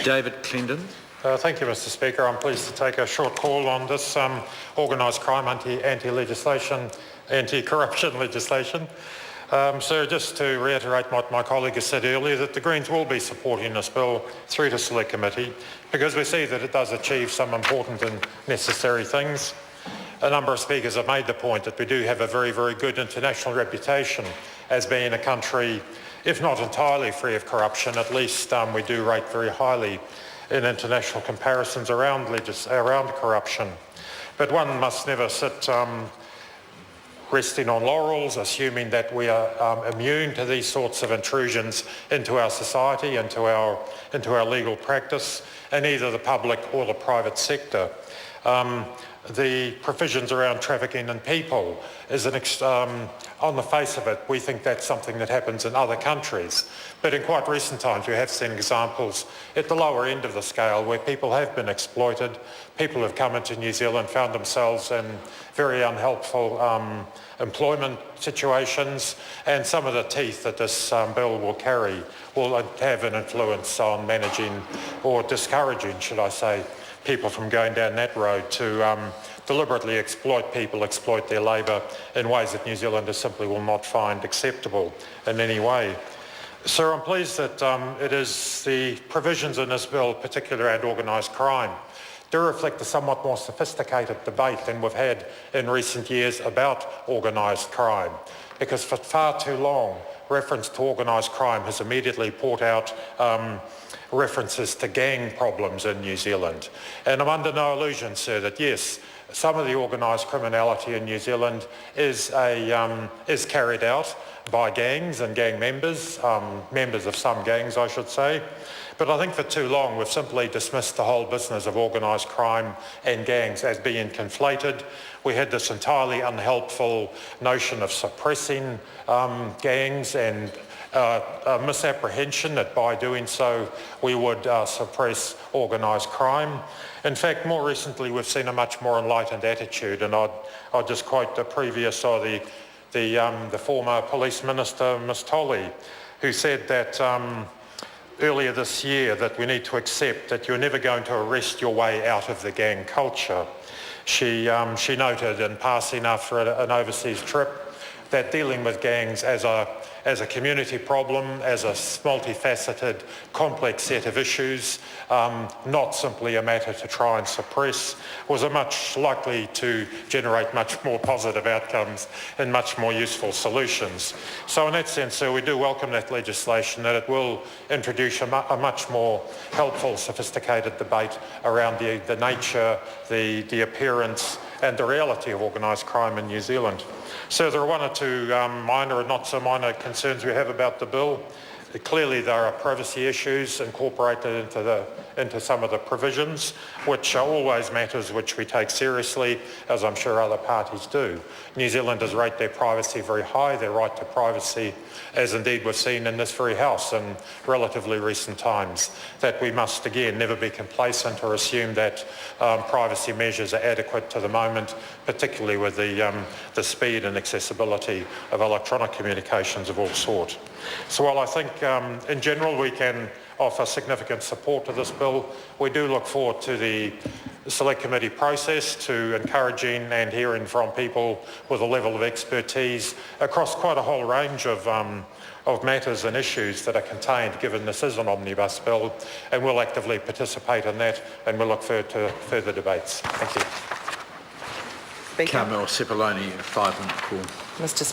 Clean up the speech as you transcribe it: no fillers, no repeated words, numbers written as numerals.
David Clendon. Thank you, Mr. Speaker. I'm pleased to take a short call on this organised crime anti-corruption legislation. So just to reiterate what my colleague has said earlier, that the Greens will be supporting this bill through to Select Committee because we see that it does achieve some important and necessary things. A number of speakers have made the point that we do have a very, very good international reputation as being a country, if not entirely free of corruption, at least we do rate very highly in international comparisons around corruption. But one must never sit resting on laurels, assuming that we are immune to these sorts of intrusions into our society, into our legal practice, in either the public or the private sector. The provisions around trafficking in people is on the face of it, we think that's something that happens in other countries. But in quite recent times, we have seen examples at the lower end of the scale where people have been exploited. People have come into New Zealand, found themselves in very unhelpful employment situations, and some of the teeth that this bill will carry will have an influence on managing or discouraging, should I say, people from going down that road to deliberately exploit people, exploit their labour in ways that New Zealanders simply will not find acceptable in any way. Sir, I'm pleased that it is the provisions in this bill, particularly around organised crime, do reflect a somewhat more sophisticated debate than we've had in recent years about organised crime, because for far too long, reference to organised crime has immediately brought out references to gang problems in New Zealand. And I'm under no illusion, sir, that yes, some of the organised criminality in New Zealand is carried out by gangs and gang members, members of some gangs, I should say. But I think for too long we've simply dismissed the whole business of organised crime and gangs as being conflated. We had this entirely unhelpful notion of suppressing gangs and a misapprehension that by doing so we would suppress organised crime. In fact, more recently we've seen a much more enlightened attitude, and I'll just quote the previous or the former police minister, Ms Tolley, who said that earlier this year that we need to accept that you're never going to arrest your way out of the gang culture. She noted in passing after an overseas trip that dealing with gangs as a community problem, as a multifaceted, complex set of issues, not simply a matter to try and suppress, was a much likely to generate much more positive outcomes and much more useful solutions. So in that sense, sir, we do welcome that legislation, that it will introduce a much more helpful, sophisticated debate around the nature, the appearance and the reality of organised crime in New Zealand. So there are one or two minor and not so minor concerns we have about the bill. Clearly there are privacy issues incorporated into some of the provisions, which are always matters which we take seriously, as I'm sure other parties do. New Zealanders rate their privacy very high, their right to privacy, as indeed we've seen in this very House in relatively recent times, that we must again never be complacent or assume that privacy measures are adequate to the moment, particularly with the speed and accessibility of electronic communications of all sorts. So while I think in general we can offer significant support to this bill, we do look forward to the Select Committee process, to encouraging and hearing from people with a level of expertise across quite a whole range of matters and issues that are contained, given this is an omnibus bill, and we'll actively participate in that, and we'll look forward to further debates. Thank you. Carmel Sepuloni, a 5-minute call. Mr. Speaker.